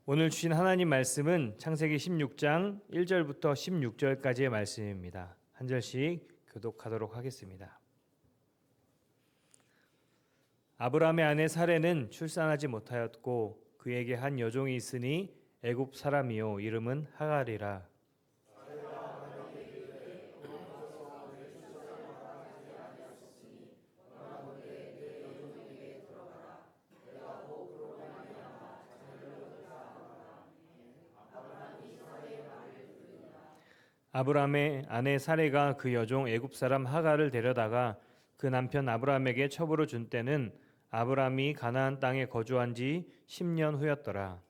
오늘 주신 하나님 말씀은 창세기 16장 1절부터 16절까지의 말씀입니다. 한 절씩 교독하도록 하겠습니다. 아브라함의 아내 사레는 출산하지 못하였고 그에게 한 여종이 있으니 애굽 사람이요 이름은 하갈이라. 아브라함의 아내 사레가 그 여종 애굽 사람 하갈을 데려다가 그 남편 아브라함에게 첩으로 준 때는 아브라함이 가나안 땅에 거주한 지 10년 후였더라.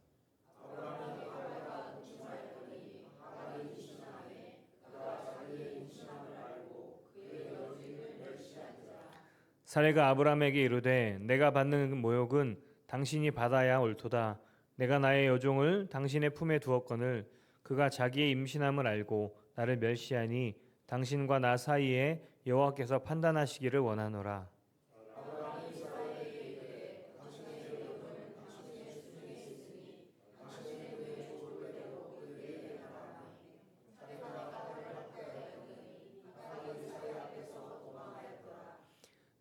사레가 아브라함에게 이르되 내가 받는 모욕은 당신이 받아야 옳도다. 내가 나의 여종을 당신의 품에 두었거늘 그가 자기의 임신함을 알고 나를 멸시하니 당신과 나 사이에 여호와께서 판단하시기를 원하노라.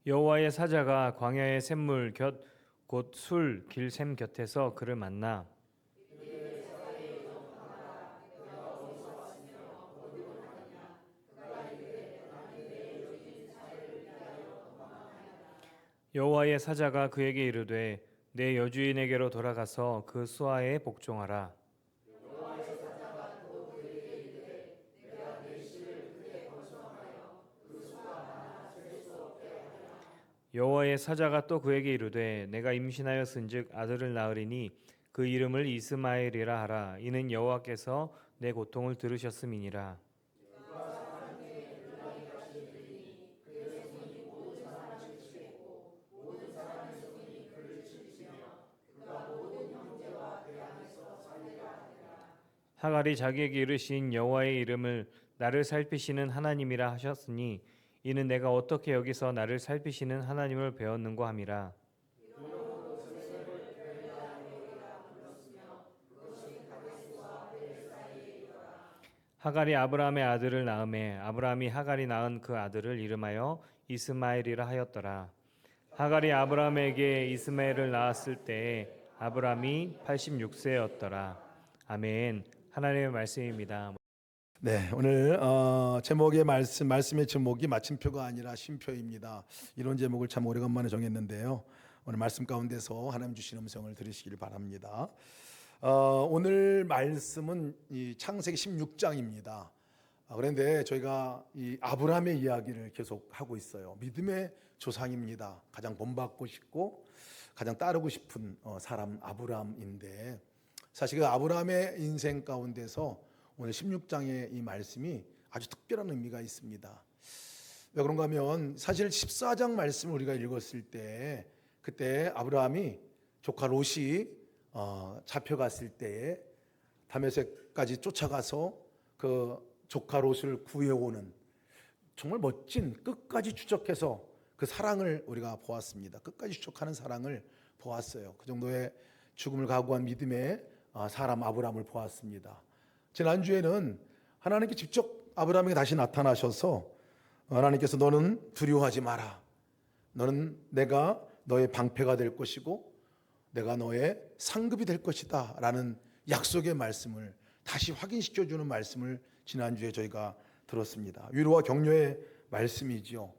여호와의 사자가 광야의 샘물 곁 곧 술 길샘 곁에서 그를 만나 여호와의 사자가 그에게 이르되 내 여주인에게로 돌아가서 그 수하에 복종하라. 여호와의 사자가 또 그에게 이르되 내가 임신하였은즉 아들을 낳으리니 그 이름을 이스마엘이라 하라. 이는 여호와께서 내 고통을 들으셨음이니라. 하갈이 자기에게 이르신 여호와의 이름을 나를 살피시는 하나님이라 하셨으니 이는 내가 어떻게 여기서 나를 살피시는 하나님을 배웠는고 함이라. 하갈이 아브라함의 아들을 낳음에 아브라함이 하갈이 낳은 그 아들을 이름하여 이스마엘이라 하였더라. 하갈이 아브라함에게 이스마엘을 낳았을 때에 아브라함이 86세였더라. 아멘. 하나님의 말씀입니다. 네, 오늘 제목의 말씀의 제목이 마침표가 아니라 쉼표입니다. 이런 제목을 참 오래간만에 정했는데요. 오늘 말씀 가운데서 하나님 주신 음성을 들으시길 바랍니다. 오늘 말씀은 이 창세기 16장입니다. 그런데 저희가 이 아브라함의 이야기를 계속 하고 있어요. 믿음의 조상입니다. 가장 본받고 싶고 가장 따르고 싶은 사람 아브라함인데 사실 그 아브라함의 인생 가운데서 오늘 16장의 이 말씀이 아주 특별한 의미가 있습니다. 왜 그런가 하면 사실 14장 말씀을 우리가 읽었을 때 그때 아브라함이 조카 롯이 잡혀갔을 때에 다메섹까지 쫓아가서 그 조카 롯을 구해오는 정말 멋진 끝까지 추적해서 그 사랑을 우리가 보았습니다. 끝까지 추적하는 사랑을 보았어요. 그 정도의 죽음을 각오한 믿음의 사람 아브라함을 보았습니다. 지난주에는 하나님께 직접 아브라함에게 다시 나타나셔서 하나님께서 너는 두려워하지 마라. 너는 내가 너의 방패가 될 것이고 내가 너의 상급이 될 것이다 라는 약속의 말씀을 다시 확인시켜주는 말씀을 지난주에 저희가 들었습니다. 위로와 격려의 말씀이지요.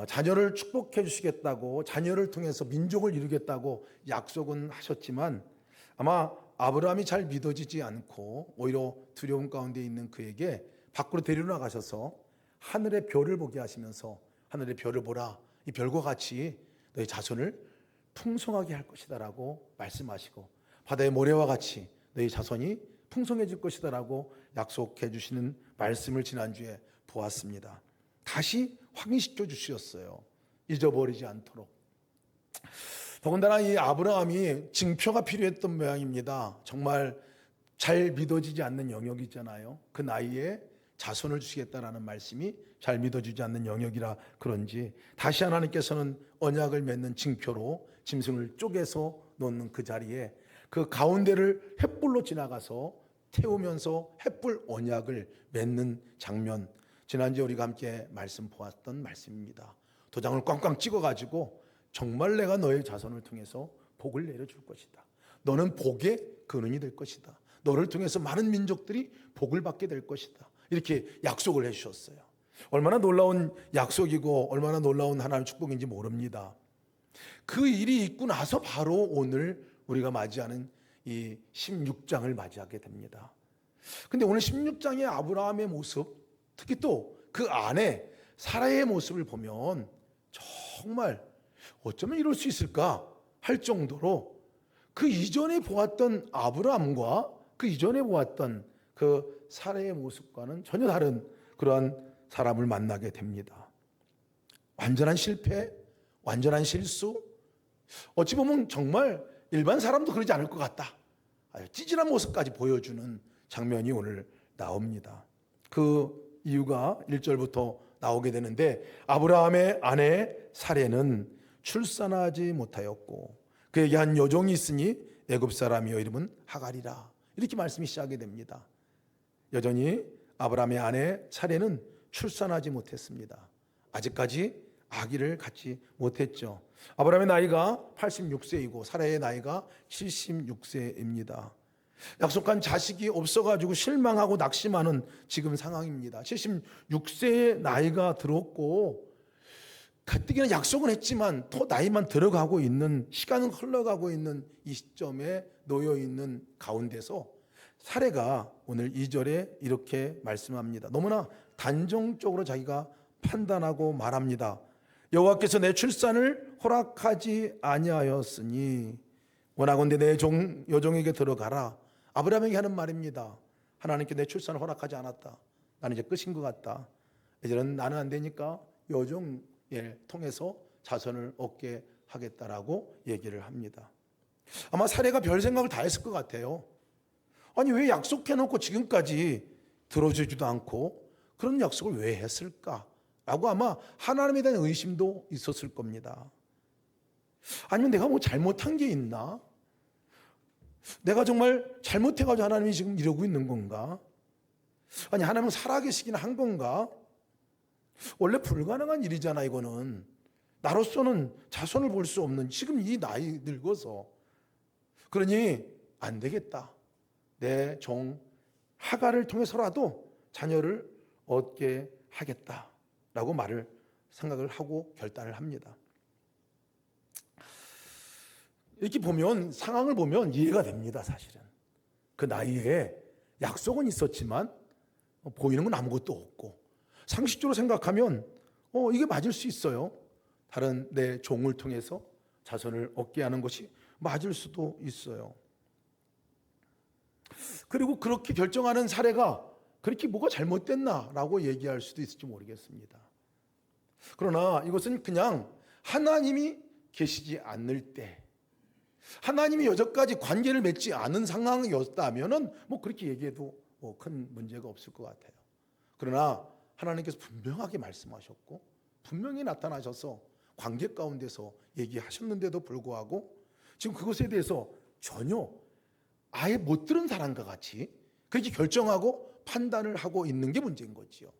자녀를 축복해 주시겠다고 자녀를 통해서 민족을 이루겠다고 약속은 하셨지만 아마 아브라함이 잘 믿어지지 않고 오히려 두려움 가운데 있는 그에게 밖으로 데려나가셔서 하늘의 별을 보게 하시면서 하늘의 별을 보라. 이 별과 같이 너희 자손을 풍성하게 할 것이다 라고 말씀하시고 바다의 모래와 같이 너희 자손이 풍성해질 것이다 라고 약속해 주시는 말씀을 지난주에 보았습니다. 다시 확인시켜 주셨어요. 잊어버리지 않도록. 더군다나 이 아브라함이 징표가 필요했던 모양입니다. 정말 잘 믿어지지 않는 영역이 있잖아요. 그 나이에 자손을 주시겠다라는 말씀이 잘 믿어지지 않는 영역이라 그런지 다시 하나님께서는 언약을 맺는 징표로 짐승을 쪼개서 놓는 그 자리에 그 가운데를 횃불로 지나가서 태우면서 횃불 언약을 맺는 장면, 지난주에 우리가 함께 말씀 보았던 말씀입니다. 도장을 꽝꽝 찍어가지고 정말 내가 너의 자손을 통해서 복을 내려줄 것이다. 너는 복의 근원이 될 것이다. 너를 통해서 많은 민족들이 복을 받게 될 것이다. 이렇게 약속을 해주셨어요. 얼마나 놀라운 약속이고 얼마나 놀라운 하나님의 축복인지 모릅니다. 그 일이 있고 나서 바로 오늘 우리가 맞이하는 이 16장을 맞이하게 됩니다. 근데 오늘 16장의 아브라함의 모습, 특히 또 그 안에 사라의 모습을 보면 정말 어쩌면 이럴 수 있을까 할 정도로 그 이전에 보았던 아브라함과 그 이전에 보았던 그 사라의 모습과는 전혀 다른 그러한 사람을 만나게 됩니다. 완전한 실패, 완전한 실수, 어찌 보면 정말 일반 사람도 그러지 않을 것 같다. 찌질한 모습까지 보여주는 장면이 오늘 나옵니다. 그 이유가 1절부터 나오게 되는데, 아브라함의 아내 사레는 출산하지 못하였고 그에게 한 여종이 있으니 애굽 사람이여 이름은 하갈이라. 이렇게 말씀이 시작이 됩니다. 여전히 아브라함의 아내 사레는 출산하지 못했습니다. 아직까지 아기를 갖지 못했죠. 아브라함의 나이가 86세이고 사라의 나이가 76세입니다. 약속한 자식이 없어가지고 실망하고 낙심하는 지금 상황입니다. 76세의 나이가 들었고 가뜩이나 약속은 했지만 더 나이만 들어가고 있는, 시간은 흘러가고 있는 이 시점에 놓여 있는 가운데서 사레가 오늘 2절에 이렇게 말씀합니다. 너무나 단정적으로 자기가 판단하고 말합니다. 여호와께서 내 출산을 허락하지 아니하였으니 원하건대 내 여종에게 들어가라. 아브라함에게 하는 말입니다. 하나님께 내 출산을 허락하지 않았다. 나는 이제 끝인 것 같다. 이제는 나는 안 되니까 여종을 통해서 자손을 얻게 하겠다라고 얘기를 합니다. 아마 사례가 별 생각을 다 했을 것 같아요. 아니 왜 약속해놓고 지금까지 들어주지도 않고 그런 약속을 왜 했을까? 라고 아마 하나님에 대한 의심도 있었을 겁니다. 아니면 내가 뭐 잘못한 게 있나? 내가 정말 잘못해가지고 하나님이 지금 이러고 있는 건가? 아니 하나님은 살아계시긴 한 건가? 원래 불가능한 일이잖아 이거는. 나로서는 자손을 볼 수 없는 지금 이 나이 늙어서. 그러니 안 되겠다. 내 종 하갈을 통해서라도 자녀를 얻게 하겠다라고 생각을 하고 결단을 합니다. 이렇게 보면 상황을 보면 이해가 됩니다. 사실은 그 나이에 약속은 있었지만 보이는 건 아무것도 없고 상식적으로 생각하면 이게 맞을 수 있어요. 다른 내 종을 통해서 자손을 얻게 하는 것이 맞을 수도 있어요. 그리고 그렇게 결정하는 사례가 그렇게 뭐가 잘못됐나라고 얘기할 수도 있을지 모르겠습니다. 그러나 이것은 그냥 하나님이 계시지 않을 때, 하나님이 여태까지 관계를 맺지 않은 상황이었다면은 뭐 그렇게 얘기해도 큰 문제가 없을 것 같아요. 그러나 하나님께서 분명하게 말씀하셨고 분명히 나타나셔서 관계 가운데서 얘기하셨는데도 불구하고 지금 그것에 대해서 전혀 아예 못 들은 사람과 같이 그렇게 결정하고 판단을 하고 있는 게 문제인 거지요.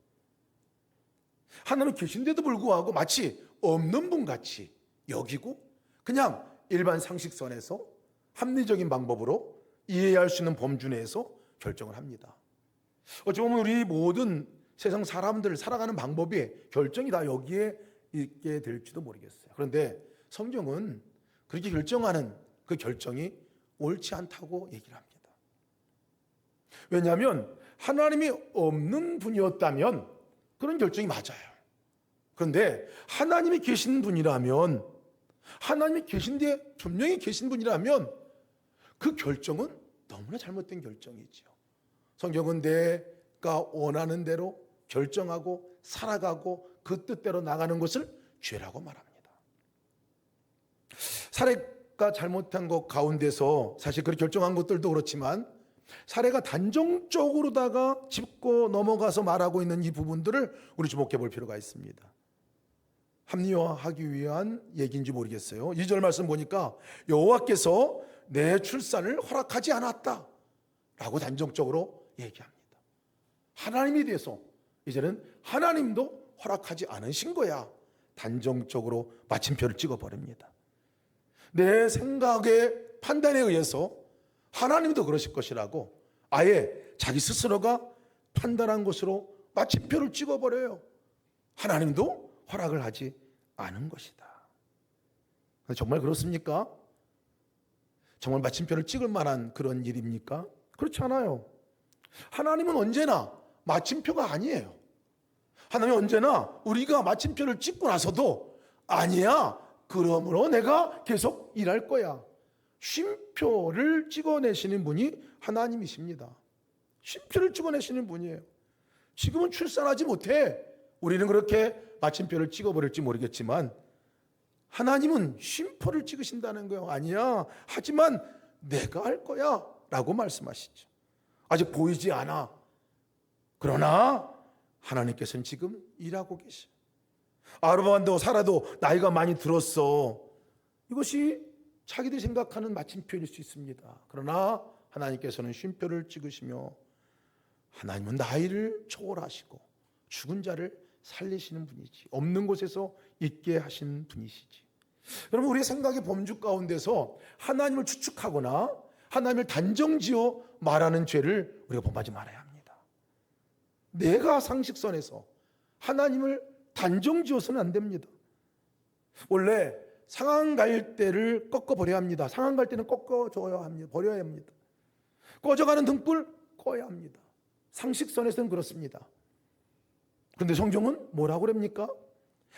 하나님 계신데도 불구하고 마치 없는 분 같이 여기고 그냥 일반 상식선에서 합리적인 방법으로 이해할 수 있는 범주 내에서 결정을 합니다. 어찌 보면 우리 모든 세상 사람들 살아가는 방법이 결정이 다 여기에 있게 될지도 모르겠어요. 그런데 성경은 그렇게 결정하는 그 결정이 옳지 않다고 얘기를 합니다. 왜냐하면 하나님이 없는 분이었다면 그런 결정이 맞아요. 그런데 하나님이 계신 분이라면, 하나님이 계신데 분명히 계신 분이라면 그 결정은 너무나 잘못된 결정이죠. 성경은 내가 원하는 대로 결정하고 살아가고 그 뜻대로 나가는 것을 죄라고 말합니다. 사례가 잘못한 것 가운데서 사실 그렇게 결정한 것들도 그렇지만 사례가 단정적으로다가 짚고 넘어가서 말하고 있는 이 부분들을 우리 주목해 볼 필요가 있습니다. 합리화하기 위한 얘기인지 모르겠어요. 2절 말씀 보니까 여호와께서 내 출산을 허락하지 않았다 라고 단정적으로 얘기합니다. 하나님에 대해서 이제는 하나님도 허락하지 않으신 거야 단정적으로 마침표를 찍어버립니다. 내 생각의 판단에 의해서 하나님도 그러실 것이라고 아예 자기 스스로가 판단한 것으로 마침표를 찍어버려요. 하나님도 허락을 하지 않은 것이다. 정말 그렇습니까? 정말 마침표를 찍을 만한 그런 일입니까? 그렇지 않아요. 하나님은 언제나 마침표가 아니에요. 하나님은 언제나 우리가 마침표를 찍고 나서도 아니야, 그러므로 내가 계속 일할 거야. 쉼표를 찍어내시는 분이 하나님이십니다. 쉼표를 찍어내시는 분이에요. 지금은 출산하지 못해. 우리는 그렇게 마침표를 찍어버릴지 모르겠지만 하나님은 쉼표를 찍으신다는 거예요. 아니야, 하지만 내가 할 거야 라고 말씀하시죠. 아직 보이지 않아. 그러나 하나님께서는 지금 일하고 계셔. 아브라함도 사라도 나이가 많이 들었어. 이것이 자기들이 생각하는 마침표일 수 있습니다. 그러나 하나님께서는 쉼표를 찍으시며 하나님은 나이를 초월하시고 죽은 자를 살리시는 분이지, 없는 곳에서 있게 하신 분이시지. 여러분, 우리의 생각의 범주 가운데서 하나님을 추측하거나 하나님을 단정지어 말하는 죄를 우리가 범하지 말아야 합니다. 내가 상식선에서 하나님을 단정지어서는 안 됩니다. 원래 상한 갈대를 꺾어버려야 합니다. 상한 갈대는 꺾어줘야 합니다. 버려야 합니다. 꺼져가는 등불 꺼야 합니다. 상식선에서는 그렇습니다. 그런데 성경은 뭐라고 그럽니까?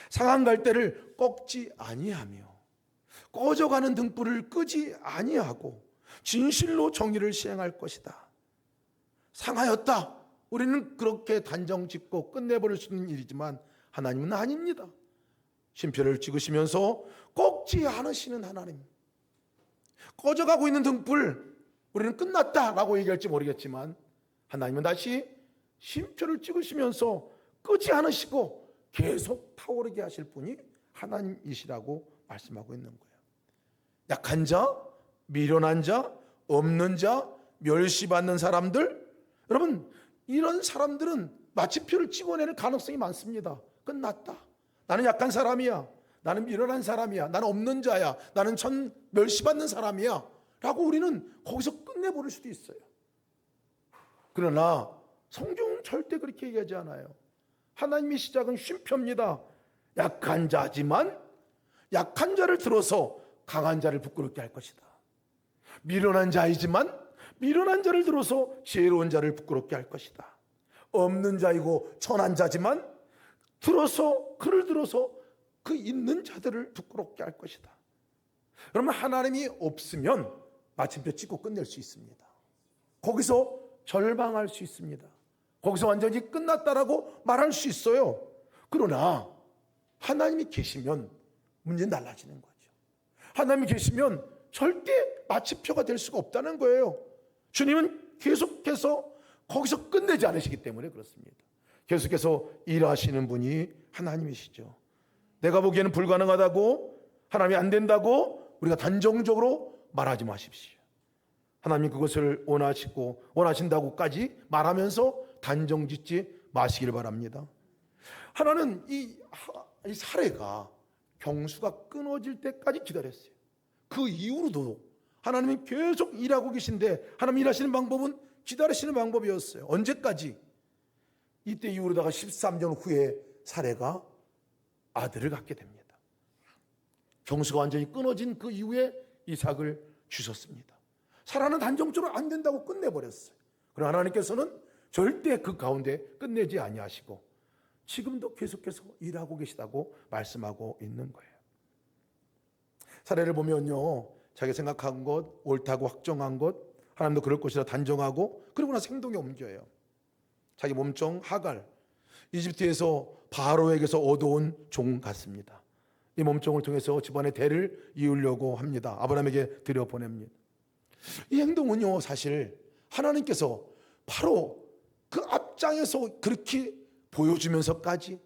상한 갈대를 꺾지 아니하며 꺼져가는 등불을 끄지 아니하고 진실로 정의를 시행할 것이다. 상하였다. 우리는 그렇게 단정짓고 끝내버릴 수 있는 일이지만 하나님은 아닙니다. 쉼표를 찍으시면서 꺾지 않으시는 하나님. 꺼져가고 있는 등불 우리는 끝났다라고 얘기할지 모르겠지만 하나님은 다시 쉼표를 찍으시면서 끄지 않으시고 계속 타오르게 하실 분이 하나님이시라고 말씀하고 있는 거예요. 약한 자, 미련한 자, 없는 자, 멸시받는 사람들, 여러분 이런 사람들은 마침표를 찍어내는 가능성이 많습니다. 끝났다. 나는 약한 사람이야. 나는 미련한 사람이야. 나는 없는 자야. 나는 멸시받는 사람이야 라고 우리는 거기서 끝내버릴 수도 있어요. 그러나 성경은 절대 그렇게 얘기하지 않아요. 하나님의 시작은 쉼표입니다. 약한 자지만 약한 자를 들어서 강한 자를 부끄럽게 할 것이다. 미련한 자이지만 미련한 자를 들어서 지혜로운 자를 부끄럽게 할 것이다. 없는 자이고 천한 자지만 그를 들어서 그 있는 자들을 부끄럽게 할 것이다. 여러분, 하나님이 없으면 마침표 찍고 끝낼 수 있습니다. 거기서 절망할 수 있습니다. 거기서 완전히 끝났다라고 말할 수 있어요. 그러나 하나님이 계시면 문제는 달라지는 거죠. 하나님이 계시면 절대 마침표가 될 수가 없다는 거예요. 주님은 계속해서 거기서 끝내지 않으시기 때문에 그렇습니다. 계속해서 일하시는 분이 하나님이시죠. 내가 보기에는 불가능하다고, 하나님이 안 된다고 우리가 단정적으로 말하지 마십시오. 하나님 그것을 원하신다고까지 말하면서 단정짓지 마시길 바랍니다. 하나는 이 사례가 경수가 끊어질 때까지 기다렸어요. 그 이후로도 하나님이 계속 일하고 계신데 하나님 일하시는 방법은 기다리시는 방법이었어요. 언제까지? 이때 이후로다가 13년 후에 사례가 아들을 갖게 됩니다. 경수가 완전히 끊어진 그 이후에 이삭을 주셨습니다. 사라는 단정적으로 안 된다고 끝내버렸어요. 그러나 하나님께서는 절대 그 가운데 끝내지 아니하시고 지금도 계속해서 일하고 계시다고 말씀하고 있는 거예요. 사례를 보면요, 자기 생각한 것, 옳다고 확정한 것, 하나님도 그럴 것이라 단정하고 그러고 나서 행동에 옮겨요. 자기 몸종 하갈, 이집트에서 바로에게서 얻어온 종 같습니다. 이 몸종을 통해서 집안의 대를 이으려고 합니다. 아브라함에게 들여보냅니다. 이 행동은요, 사실 하나님께서 바로 그 앞장에서 그렇게 보여주면서까지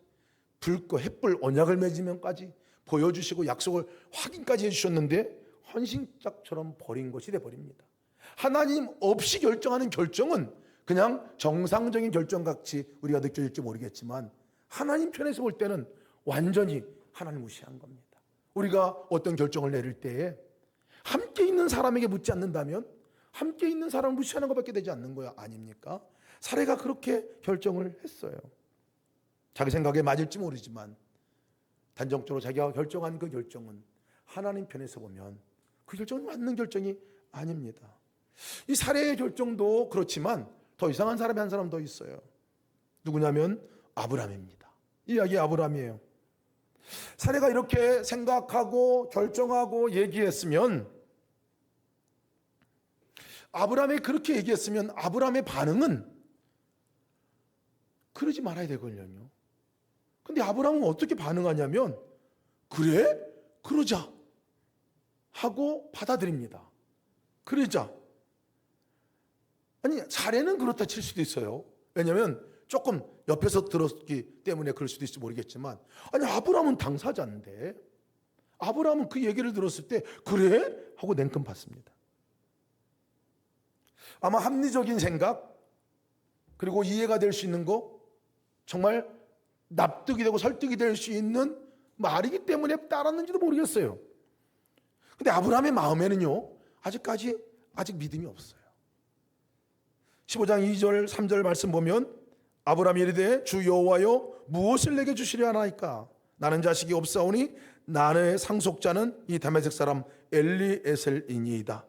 불과 햇불 언약을 맺으면까지 보여주시고 약속을 확인까지 해주셨는데 헌신짝처럼 버린 것이 돼버립니다. 하나님 없이 결정하는 결정은 그냥 정상적인 결정같이 우리가 느껴질지 모르겠지만 하나님 편에서 볼 때는 완전히 하나님 무시한 겁니다. 우리가 어떤 결정을 내릴 때에 함께 있는 사람에게 묻지 않는다면 함께 있는 사람을 무시하는 것밖에 되지 않는 거야 아닙니까? 사례가 그렇게 결정을 했어요. 자기 생각에 맞을지 모르지만 단정적으로 자기가 결정한 그 결정은 하나님 편에서 보면 그 결정은 맞는 결정이 아닙니다. 이 사례의 결정도 그렇지만 더 이상한 사람이 한 사람 더 있어요. 누구냐면 아브라함입니다. 이 이야기 아브라함이에요. 사례가 이렇게 생각하고 결정하고 얘기했으면 아브라함이 그렇게 얘기했으면 아브라함의 반응은 그러지 말아야 되거든요. 근데 아브라함은 어떻게 반응하냐면 그래? 그러자 하고 받아들입니다. 그러자. 아니 사례는 그렇다 칠 수도 있어요. 왜냐하면 조금 옆에서 들었기 때문에 그럴 수도 있을지 모르겠지만 아니 아브라함은 당사자인데 아브라함은 그 얘기를 들었을 때 그래? 하고 냉큼 받습니다. 아마 합리적인 생각 그리고 이해가 될 수 있는 거 정말 납득이 되고 설득이 될 수 있는 말이기 때문에 따랐는지도 모르겠어요. 근데 아브라함의 마음에는요 아직 믿음이 없어요. 15장 2절 3절 말씀 보면 아브라함이 이르되 주 여호와여 무엇을 내게 주시려 하나이까 나는 자식이 없사오니 나의 상속자는 이 다메섹 사람 엘리에셀이니이다.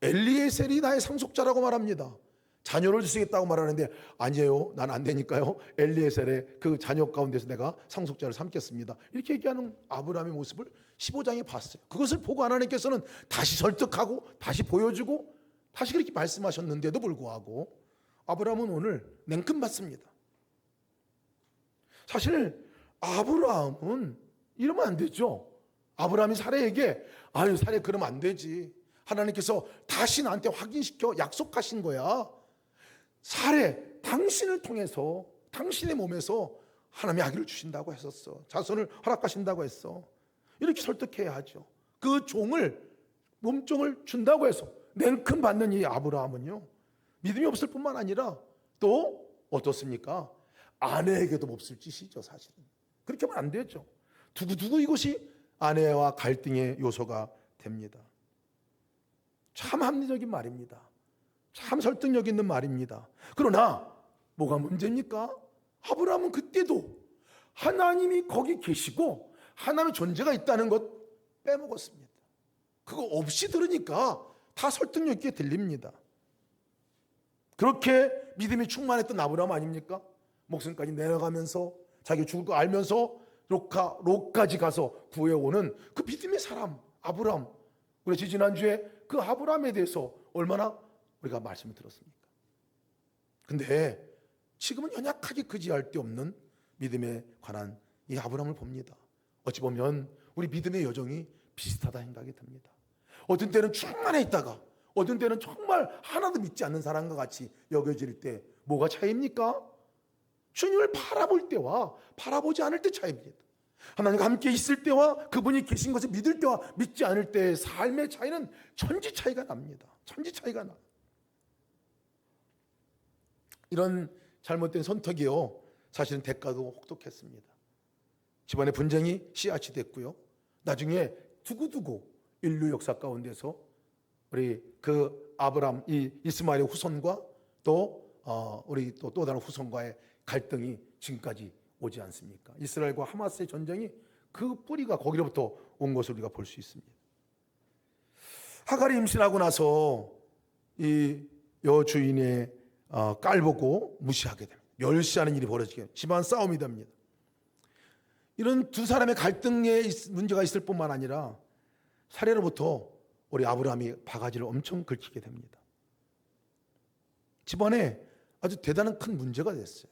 엘리에셀이 나의 상속자라고 말합니다. 자녀를 주시겠다고 말하는데 아니에요. 난 안 되니까요. 엘리에셀의 그 자녀 가운데서 내가 상속자를 삼겠습니다. 이렇게 얘기하는 아브라함의 모습을 15장에 봤어요. 그것을 보고 하나님께서는 다시 설득하고 다시 보여주고 다시 그렇게 말씀하셨는데도 불구하고 아브라함은 오늘 냉큼 받습니다. 사실 아브라함은 이러면 안 되죠. 아브라함이 사례에게 아유 사례 그러면 안 되지. 하나님께서 다시 나한테 확인시켜 약속하신 거야. 사례 당신을 통해서 당신의 몸에서 하나님이 아기를 주신다고 했었어. 자손을 허락하신다고 했어. 이렇게 설득해야 하죠. 그 종을 몸종을 준다고 해서 냉큼 받는 이 아브라함은요 믿음이 없을 뿐만 아니라 또 어떻습니까? 아내에게도 몹쓸 짓이죠. 사실은 그렇게 하면 안 되죠. 두고두고 이것이 아내와 갈등의 요소가 됩니다. 참 합리적인 말입니다. 참 설득력 있는 말입니다. 그러나 뭐가 문제입니까? 아브라함은 그때도 하나님이 거기 계시고 하나님의 존재가 있다는 것 빼먹었습니다. 그거 없이 들으니까 다 설득력 있게 들립니다. 그렇게 믿음이 충만했던 아브라함 아닙니까? 목숨까지 내려가면서 자기 죽을 거 알면서 롯까지 가서 구해오는 그 믿음의 사람 아브라함. 우리 지난주에 그 아브라함에 대해서 얼마나 우리가 말씀을 들었습니까? 근데 지금은 연약하게 그지할 데 없는 믿음에 관한 이 아브라함을 봅니다. 어찌 보면 우리 믿음의 여정이 비슷하다 생각이 듭니다. 어떤 때는 충만해 있다가 어떤 때는 정말 하나도 믿지 않는 사람과 같이 여겨질 때 뭐가 차이입니까? 주님을 바라볼 때와 바라보지 않을 때 차이입니다. 하나님과 함께 있을 때와 그분이 계신 것을 믿을 때와 믿지 않을 때의 삶의 차이는 천지 차이가 납니다. 천지 차이가 나. 이런 잘못된 선택이요 사실은 대가도 혹독했습니다. 집안의 분쟁이 씨앗이 됐고요. 나중에 두고두고 인류 역사 가운데서 우리 그 아브람 이 이스마엘의 후손과 또 우리 또 다른 후손과의 갈등이 지금까지 오지 않습니까? 이스라엘과 하마스의 전쟁이 그 뿌리가 거기로부터 온 것을 우리가 볼 수 있습니다. 하갈이 임신하고 나서 이 여주인의 깔보고 무시하게 됩니다. 멸시하는 일이 벌어지게 집안 싸움이 됩니다. 이런 두 사람의 갈등에 문제가 있을 뿐만 아니라 사례로부터 우리 아브라함이 바가지를 엄청 긁히게 됩니다. 집안에 아주 대단한 큰 문제가 됐어요.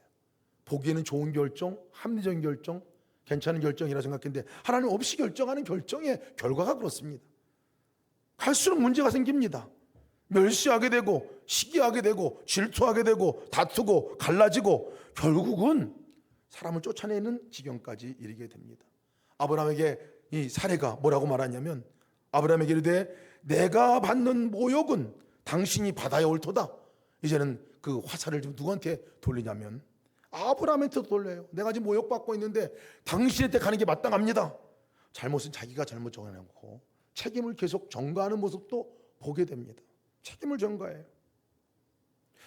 보기에는 좋은 결정, 합리적인 결정, 괜찮은 결정이라 생각했는데 하나님 없이 결정하는 결정의 결과가 그렇습니다. 갈수록 문제가 생깁니다. 멸시하게 되고 시기하게 되고 질투하게 되고 다투고 갈라지고 결국은 사람을 쫓아내는 지경까지 이르게 됩니다. 아브라함에게 이 사례가 뭐라고 말하냐면 아브라함에게 이르되 내가 받는 모욕은 당신이 받아야 옳도다. 이제는 그 화살을 좀 누구한테 돌리냐면 아브라함한테 돌려요. 내가 지금 모욕받고 있는데 당신한테 가는 게 마땅합니다. 잘못은 자기가 잘못 정해놓고 책임을 계속 전가하는 모습도 보게 됩니다. 책임을 전가해요.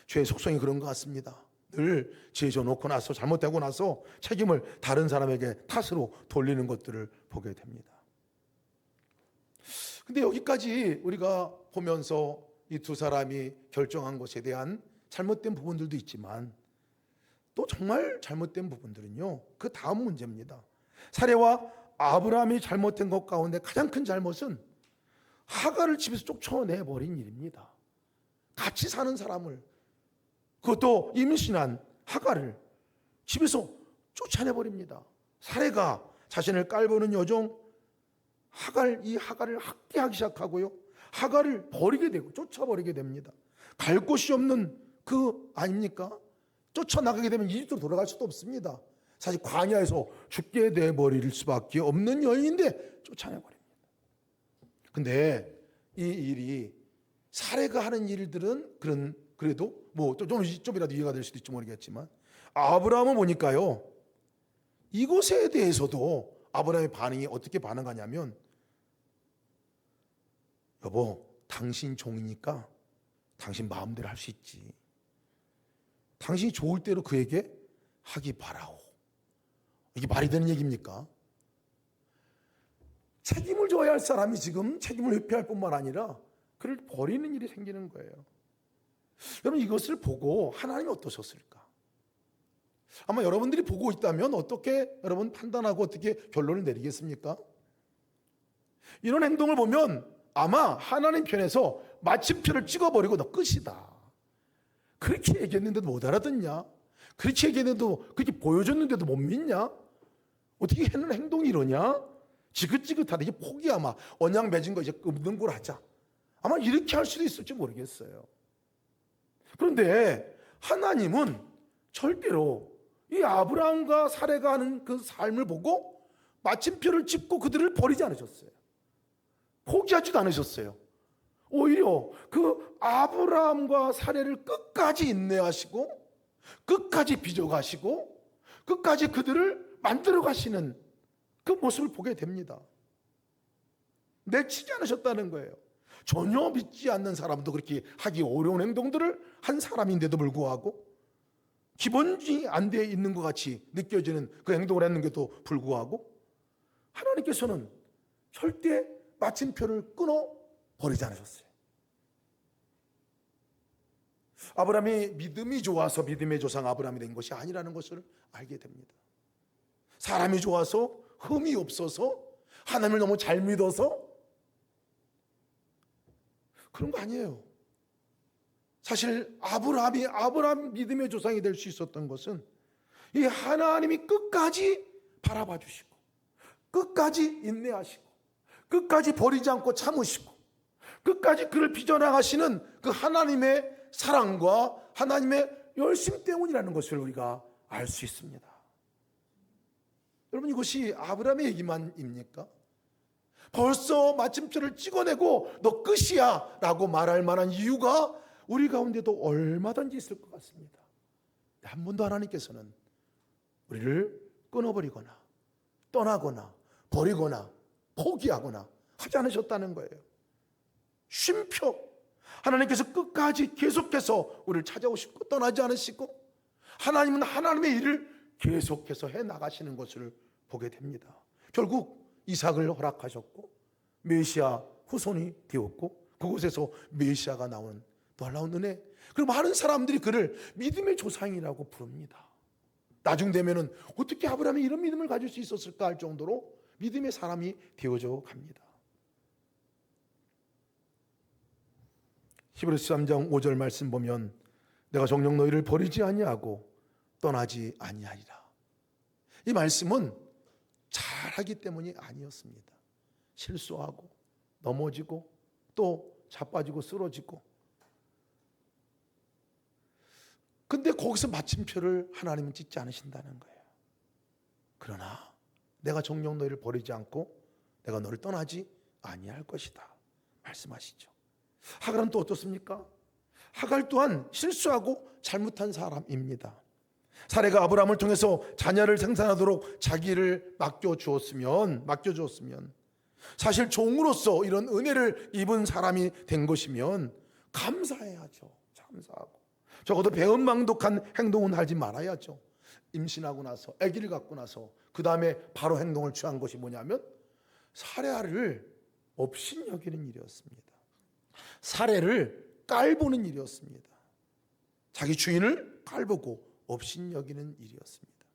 죄의 속성이 그런 것 같습니다. 늘 죄져 놓고 나서 잘못되고 나서 책임을 다른 사람에게 탓으로 돌리는 것들을 보게 됩니다. 근데 여기까지 우리가 보면서 이 두 사람이 결정한 것에 대한 잘못된 부분들도 있지만 또 정말 잘못된 부분들은요, 그 다음 문제입니다. 사례와 아브라함이 잘못된 것 가운데 가장 큰 잘못은 하갈을 집에서 쫓아내버린 일입니다. 같이 사는 사람을, 그것도 임신한 하갈을 집에서 쫓아내버립니다. 사례가 자신을 깔보는 여종 이 하갈을 학대하기 시작하고요, 하갈을 버리게 되고 쫓아버리게 됩니다. 갈 곳이 없는 그 아닙니까? 쫓아나가게 되면 이집트로 돌아갈 수도 없습니다. 사실 광야에서 죽게 돼버릴 수밖에 없는 여인인데 쫓아내버립니다. 근데 이 일이 사례가 하는 일들은 그래도 뭐 좀이라도 이해가 될 수도 있지 모르겠지만, 아브라함은 보니까요, 이것에 대해서도 아브라함의 반응이 어떻게 반응하냐면, 여보, 당신 종이니까 당신 마음대로 할 수 있지. 당신이 좋을 대로 그에게 하기 바라오. 이게 말이 되는 얘기입니까? 책임을 져야 할 사람이 지금 책임을 회피할 뿐만 아니라 그를 버리는 일이 생기는 거예요. 여러분, 이것을 보고 하나님이 어떠셨을까? 아마 여러분들이 보고 있다면 어떻게 여러분 판단하고 어떻게 결론을 내리겠습니까? 이런 행동을 보면 아마 하나님 편에서 마침표를 찍어버리고 너 끝이다, 그렇게 얘기했는데도 못 알아듣냐? 그렇게 얘기했는데도, 그렇게 보여줬는데도 못 믿냐? 어떻게 하는 행동이 이러냐? 지긋지긋하다, 이제 포기야, 아마 언약 맺은 거 이제 없는 걸 하자, 아마 이렇게 할 수도 있을지 모르겠어요. 그런데 하나님은 절대로 이 아브라함과 사레가 하는 그 삶을 보고 마침표를 찍고 그들을 버리지 않으셨어요. 포기하지도 않으셨어요. 오히려 그 아브라함과 사레를 끝까지 인내하시고 끝까지 빚어가시고 끝까지 그들을 만들어 가시는 그 모습을 보게 됩니다. 내치지 않으셨다는 거예요. 전혀 믿지 않는 사람도 그렇게 하기 어려운 행동들을 한 사람인데도 불구하고, 기본이 안 돼 있는 것 같이 느껴지는 그 행동을 했는데도 불구하고 하나님께서는 절대 마침표를 끊어 버리지 않으셨어요. 아브라함이 믿음이 좋아서 믿음의 조상 아브라함이 된 것이 아니라는 것을 알게 됩니다. 사람이 좋아서, 흠이 없어서, 하나님을 너무 잘 믿어서 그런 거 아니에요. 사실 아브라함 믿음의 조상이 될 수 있었던 것은 이 하나님이 끝까지 바라봐 주시고 끝까지 인내하시고 끝까지 버리지 않고 참으시고 끝까지 그를 빚어나가시는 그 하나님의 사랑과 하나님의 열심 때문이라는 것을 우리가 알 수 있습니다. 여러분, 이것이 아브라함의 얘기만입니까? 벌써 마침표를 찍어내고 너 끝이야 라고 말할 만한 이유가 우리 가운데도 얼마든지 있을 것 같습니다. 한 번도 하나님께서는 우리를 끊어버리거나 떠나거나 버리거나 포기하거나 하지 않으셨다는 거예요. 쉼표, 하나님께서 끝까지 계속해서 우리를 찾아오시고 떠나지 않으시고 하나님은 하나님의 일을 계속해서 해나가시는 것을 보게 됩니다. 결국 이삭을 허락하셨고 메시아 후손이 되었고 그곳에서 메시아가 나오는 놀라운 은혜. 그리고 많은 사람들이 그를 믿음의 조상이라고 부릅니다. 나중 되면은 어떻게 아브라함이 이런 믿음을 가질 수 있었을까 할 정도로 믿음의 사람이 되어져 갑니다. 히브리서 3장 5절 말씀 보면 내가 정녕 너희를 버리지 아니하고 떠나지 아니하리라. 이 말씀은 잘하기 때문이 아니었습니다. 실수하고 넘어지고 또 자빠지고 쓰러지고, 근데 거기서 마침표를 하나님은 찍지 않으신다는 거예요. 그러나 내가 정녕 너희를 버리지 않고 내가 너를 떠나지 아니할 것이다 말씀하시죠. 하갈은 또 어떻습니까? 하갈 또한 실수하고 잘못한 사람입니다. 사례가 아브라함을 통해서 자녀를 생산하도록 자기를 맡겨주었으면 사실 종으로서 이런 은혜를 입은 사람이 된 것이면 감사해야죠. 감사하고 적어도 배은망덕한 행동은 하지 말아야죠. 임신하고 나서 아기를 갖고 나서 그 다음에 바로 행동을 취한 것이 뭐냐면 사례를 업신여기는 일이었습니다. 사례를 깔보는 일이었습니다. 자기 주인을 깔보고 업신여기는 일이었습니다.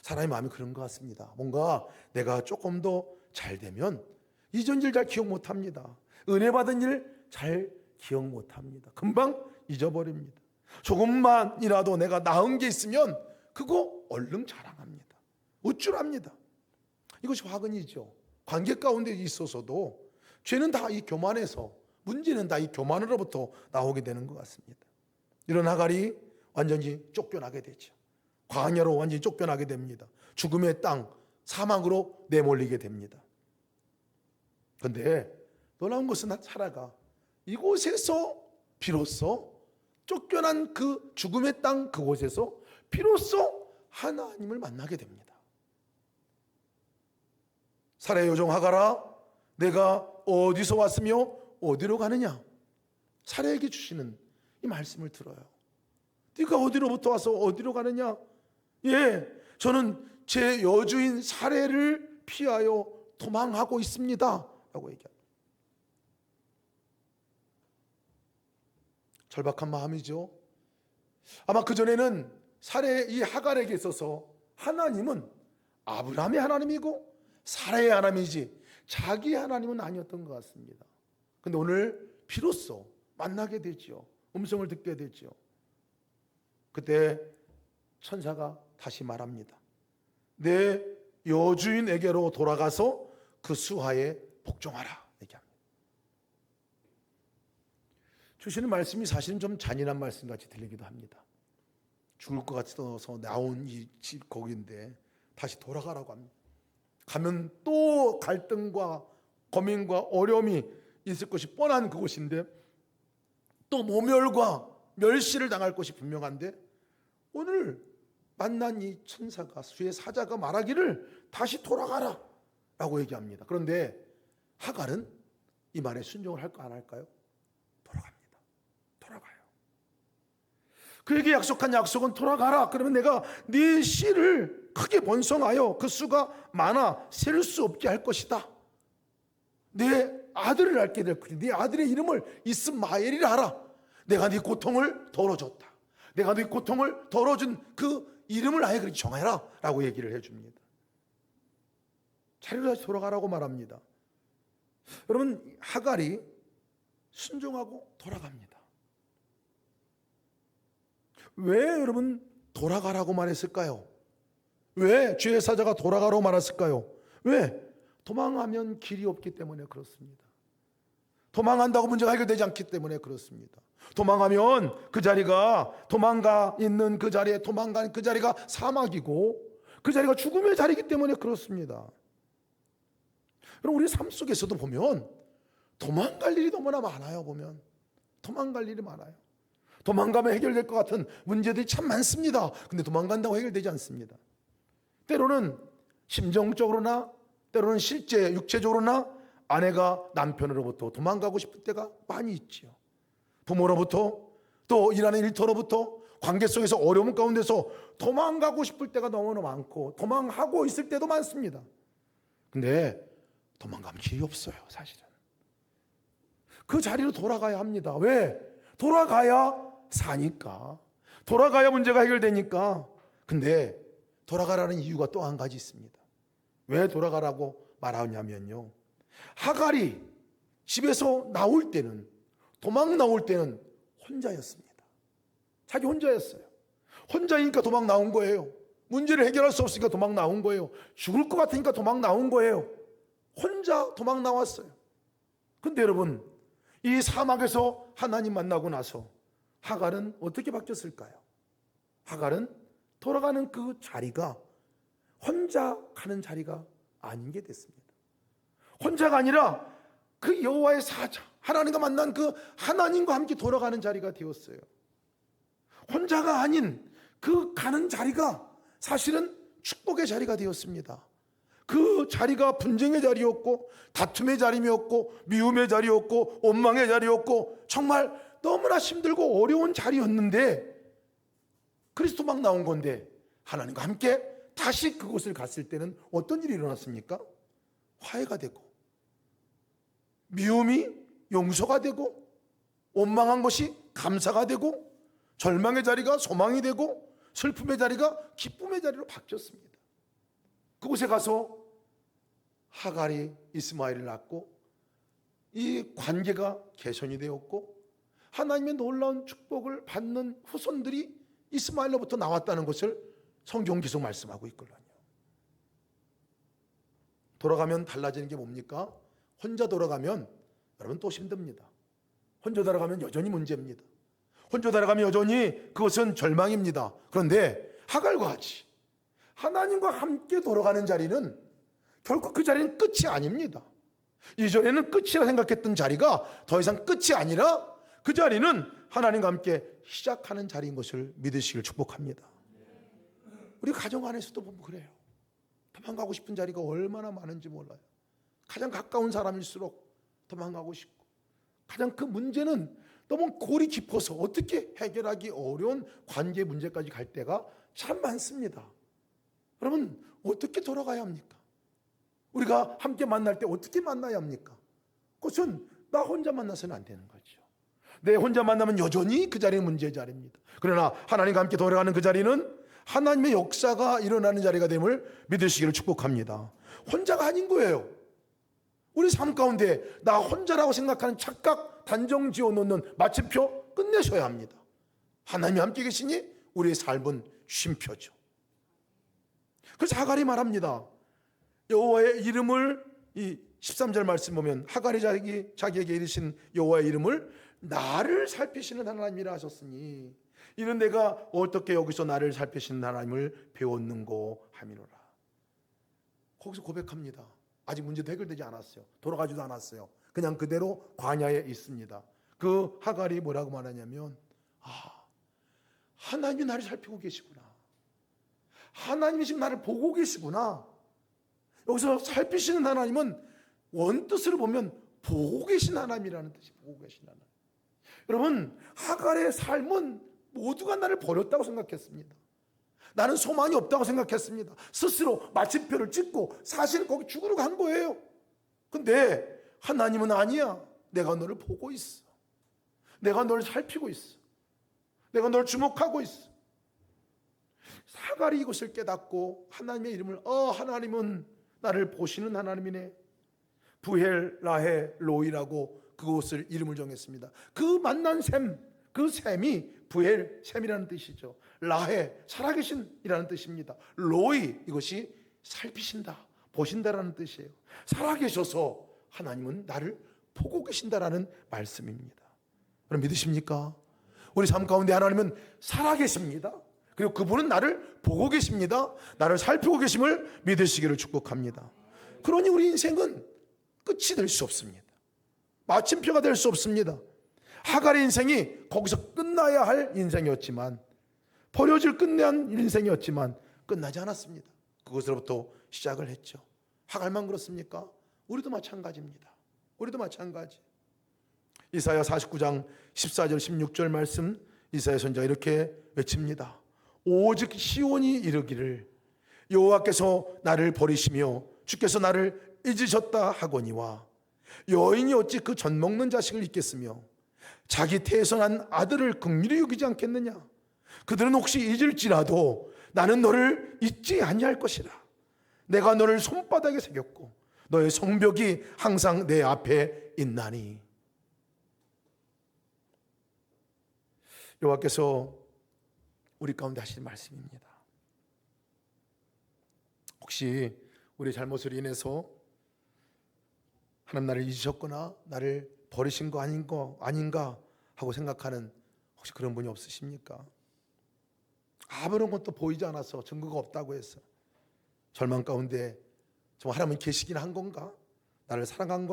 사람의 마음이 그런 것 같습니다. 뭔가 내가 조금 더 잘 되면 이전 일 잘 기억 못합니다. 은혜 받은 일 잘 기억 못합니다. 금방 잊어버립니다. 조금만이라도 내가 나은 게 있으면 그거 얼른 자랑합니다. 우쭐합니다. 이것이 화근이죠. 관계 가운데 있어서도 죄는 다 이 교만에서, 문제는 다 이 교만으로부터 나오게 되는 것 같습니다. 이런 하갈이 완전히 쫓겨나게 되죠. 광야로 완전히 쫓겨나게 됩니다. 죽음의 땅, 사막으로 내몰리게 됩니다. 그런데 놀라운 것은 사라가 이곳에서 비로소 쫓겨난 그 죽음의 땅 그곳에서 비로소 하나님을 만나게 됩니다. 사라의 여종 하갈아, 내가 어디서 왔으며 어디로 가느냐? 사라에게 주시는 이 말씀을 들어요. 네가 어디로부터 와서 어디로 가느냐? 예, 저는 제 여주인 사라를 피하여 도망하고 있습니다 라고 얘기합니다. 절박한 마음이죠. 아마 그전에는 사라의 이 하갈에게 있어서 하나님은 아브라함의 하나님이고 사라의 하나님이지 자기 하나님은 아니었던 것 같습니다. 그런데 오늘 비로소 만나게 되죠. 음성을 듣게 되죠. 그때 천사가 다시 말합니다. 내 여주인에게로 돌아가서 그 수하에 복종하라 얘기합니다. 주시는 말씀이 사실은 좀 잔인한 말씀같이 들리기도 합니다. 죽을 것 같아서 나온 이 거기인데 다시 돌아가라고 합니다. 가면 또 갈등과 고민과 어려움이 있을 것이 뻔한 그곳인데 또 모멸과 멸시를 당할 것이 분명한데 오늘 만난 이 천사가 수의 사자가 말하기를 다시 돌아가라 라고 얘기합니다. 그런데 하갈은 이 말에 순종을 할까 안 할까요? 돌아갑니다. 돌아가요. 그에게 약속한 약속은 돌아가라. 그러면 내가 네 씨를 크게 번성하여 그 수가 많아 셀 수 없게 할 것이다. 내 아들을 낳게 될 것이다. 네 아들의 이름을 이스마엘이라 하라. 내가 네 고통을 덜어줬다. 내가 네 고통을 덜어준 그 이름을 아예 그렇게 정해라 라고 얘기를 해줍니다. 자리로 다시 돌아가라고 말합니다. 여러분, 하갈이 순종하고 돌아갑니다. 왜 여러분 돌아가라고 말했을까요? 왜 주의 사자가 돌아가라고 말했을까요? 왜? 도망하면 길이 없기 때문에 그렇습니다. 도망한다고 문제가 해결되지 않기 때문에 그렇습니다. 도망하면 그 자리가 도망가 있는 그 자리에 도망간 그 자리가 사막이고 그 자리가 죽음의 자리이기 때문에 그렇습니다. 여러분, 우리 삶 속에서도 보면 도망갈 일이 너무나 많아요. 보면 도망갈 일이 많아요. 도망가면 해결될 것 같은 문제들이 참 많습니다. 근데 도망간다고 해결되지 않습니다. 때로는 심정적으로나 때로는 실제 육체적으로나 아내가 남편으로부터 도망가고 싶을 때가 많이 있지요. 부모로부터 또 일하는 일터로부터 관계 속에서 어려움 가운데서 도망가고 싶을 때가 너무나 많고 도망하고 있을 때도 많습니다. 근데 도망가면 길이 없어요. 사실은 그 자리로 돌아가야 합니다. 왜? 돌아가야 사니까, 돌아가야 문제가 해결되니까. 근데 돌아가라는 이유가 또 한 가지 있습니다. 왜 돌아가라고 말하냐면요, 하갈이 집에서 나올 때는, 도망 나올 때는 혼자였습니다. 자기 혼자였어요. 혼자니까 도망 나온 거예요. 문제를 해결할 수 없으니까 도망 나온 거예요. 죽을 것 같으니까 도망 나온 거예요. 혼자 도망 나왔어요. 근데 여러분, 이 사막에서 하나님 만나고 나서 하갈은 어떻게 바뀌었을까요? 하갈은 돌아가는 그 자리가 혼자 가는 자리가 아닌 게 됐습니다. 혼자가 아니라 그 여호와의 사자, 하나님과 만난 그 하나님과 함께 돌아가는 자리가 되었어요. 혼자가 아닌 그 가는 자리가 사실은 축복의 자리가 되었습니다. 그 자리가 분쟁의 자리였고, 다툼의 자리였고, 미움의 자리였고, 원망의 자리였고, 정말 너무나 힘들고 어려운 자리였는데 그리스도 막 나온 건데, 하나님과 함께 다시 그곳을 갔을 때는 어떤 일이 일어났습니까? 화해가 되고, 미움이 용서가 되고, 원망한 것이 감사가 되고, 절망의 자리가 소망이 되고, 슬픔의 자리가 기쁨의 자리로 바뀌었습니다. 그곳에 가서 하갈이 이스마엘을 낳고 이 관계가 개선이 되었고, 하나님의 놀라운 축복을 받는 후손들이 이스마엘로부터 나왔다는 것을 성경 계속 말씀하고 있거든요. 돌아가면 달라지는 게 뭡니까? 혼자 돌아가면 여러분 또 힘듭니다. 혼자 돌아가면 여전히 문제입니다. 혼자 돌아가면 여전히 그것은 절망입니다. 그런데 하갈과 같이 하나님과 함께 돌아가는 자리는 결국 그 자리는 끝이 아닙니다. 이전에는 끝이라 생각했던 자리가 더 이상 끝이 아니라 그 자리는 하나님과 함께 시작하는 자리인 것을 믿으시길 축복합니다. 우리 가정 안에서도 보면 그래요. 도망가고 싶은 자리가 얼마나 많은지 몰라요. 가장 가까운 사람일수록 도망가고 싶고, 가장 그 문제는 너무 골이 깊어서 어떻게 해결하기 어려운 관계 문제까지 갈 때가 참 많습니다. 여러분, 어떻게 돌아가야 합니까? 우리가 함께 만날 때 어떻게 만나야 합니까? 그것은 나 혼자 만나서는 안 되는 거죠. 내 혼자 만나면 여전히 그 자리는 문제의 자리입니다. 그러나 하나님과 함께 돌아가는 그 자리는 하나님의 역사가 일어나는 자리가 됨을 믿으시기를 축복합니다. 혼자가 아닌 거예요. 우리 삶 가운데 나 혼자라고 생각하는 착각, 단정 지어놓는 마침표 끝내셔야 합니다. 하나님이 함께 계시니 우리의 삶은 쉼표죠. 그래서 하갈이 말합니다. 여호와의 이름을, 이 13절 말씀 보면 하갈이 자기에게 이르신 여호와의 이름을 나를 살피시는 하나님이라 하셨으니 이는 내가 어떻게 여기서 나를 살피시는 하나님을 배웠는고 하미노라. 거기서 고백합니다. 아직 문제도 해결되지 않았어요. 돌아가지도 않았어요. 그냥 그대로 광야에 있습니다. 그 하갈이 뭐라고 말하냐면, 하나님이 나를 살피고 계시구나. 하나님이 지금 나를 보고 계시구나. 여기서 살피시는 하나님은 원뜻으로 보면 보고 계신 하나님이라는 뜻이, 보고 계신 하나님. 여러분, 하갈의 삶은 모두가 나를 버렸다고 생각했습니다. 나는 소망이 없다고 생각했습니다. 스스로 마침표를 찍고 사실 거기 죽으러 간 거예요. 근데 하나님은 아니야. 내가 너를 보고 있어. 내가 너를 살피고 있어. 내가 너를 주목하고 있어. 하갈이 이것을 깨닫고 하나님의 이름을, 하나님은 나를 보시는 하나님이네. 부헬, 라헬, 로이라고 그곳을 이름을 정했습니다. 그 만난 셈, 그 셈이 부헬, 셈이라는 뜻이죠. 라헬, 살아계신이라는 뜻입니다. 로이, 이것이 살피신다, 보신다라는 뜻이에요. 살아계셔서 하나님은 나를 보고 계신다라는 말씀입니다. 여러분 믿으십니까? 우리 삶 가운데 하나님은 살아계십니다. 그리고 그분은 나를 보고 계십니다. 나를 살피고 계심을 믿으시기를 축복합니다. 그러니 우리 인생은 끝이 될 수 없습니다. 마침표가 될 수 없습니다. 하갈의 인생이 거기서 끝나야 할 인생이었지만, 버려질 끝난 인생이었지만 끝나지 않았습니다. 그것으로부터 시작을 했죠. 하갈만 그렇습니까? 우리도 마찬가지입니다. 우리도 마찬가지. 이사야 49장 14절 16절 말씀, 이사야 선지자가 이렇게 외칩니다. 오직 시온이 이르기를 여호와께서 나를 버리시며 주께서 나를 잊으셨다 하거니와 여인이 어찌 그 젖 먹는 자식을 잊겠으며 자기 태에서 난 아들을 긍휼히 여기지 않겠느냐. 그들은 혹시 잊을지라도 나는 너를 잊지 아니할 것이라. 내가 너를 손바닥에 새겼고 너의 성벽이 항상 내 앞에 있나니. 여호와께서 우리 가운데 하시는 말씀입니다. 혹시 우리 잘못으로 인해서 하나님 나를 잊으셨거나 나를 버리신 거 아닌가 하고 생각하는 혹시 그런 분이 없으십니까? 아무런 것도 보이지 않아서, 증거가 없다고 해서 절망 가운데 정말 하나님은 계시긴 한 건가? 나를 사랑하는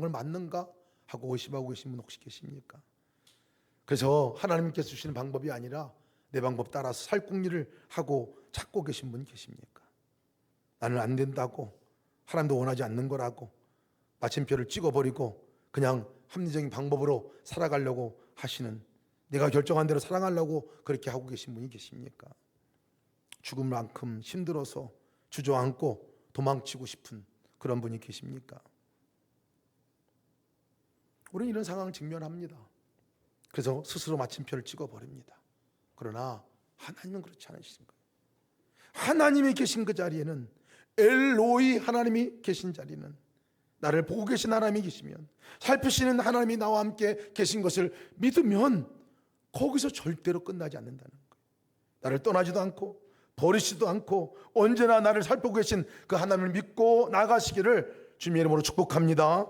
걸 맞는가 하고 의심하고 계신 분 혹시 계십니까? 그래서 하나님께서 주시는 방법이 아니라 내 방법 따라서 살궁리를 하고 찾고 계신 분 계십니까? 나는 안 된다고, 하나님도 원하지 않는 거라고 마침표를 찍어버리고 그냥 합리적인 방법으로 살아가려고 하시는, 내가 결정한 대로 사랑하려고 그렇게 하고 계신 분이 계십니까? 죽을 만큼 힘들어서 주저앉고 도망치고 싶은 그런 분이 계십니까? 우리는 이런 상황을 직면합니다. 그래서 스스로 마침표를 찍어버립니다. 그러나 하나님은 그렇지 않으신 거예요. 하나님이 계신 그 자리에는, 엘로이 하나님이 계신 자리는, 나를 보고 계신 하나님이 계시면, 살피시는 하나님이 나와 함께 계신 것을 믿으면 거기서 절대로 끝나지 않는다는 거예요. 나를 떠나지도 않고 버리시도 않고 언제나 나를 살피고 계신 그 하나님을 믿고 나가시기를 주님의 이름으로 축복합니다.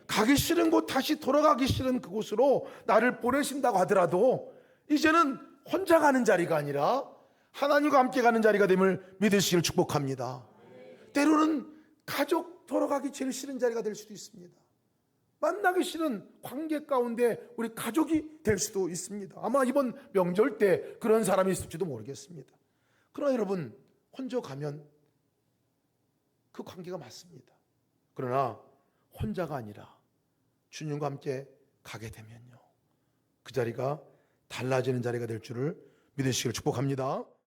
가기 싫은 곳, 다시 돌아가기 싫은 그곳으로 나를 보내신다고 하더라도 이제는 혼자 가는 자리가 아니라 하나님과 함께 가는 자리가 됨을 믿으시기를 축복합니다. 때로는 가족 돌아가기 제일 싫은 자리가 될 수도 있습니다. 만나기 싫은 관계 가운데 우리 가족이 될 수도 있습니다. 아마 이번 명절 때 그런 사람이 있을지도 모르겠습니다. 그러나 여러분, 혼자 가면 그 관계가 맞습니다. 그러나 혼자가 아니라 주님과 함께 가게 되면요, 그 자리가 달라지는 자리가 될 줄을 믿으시기를 축복합니다.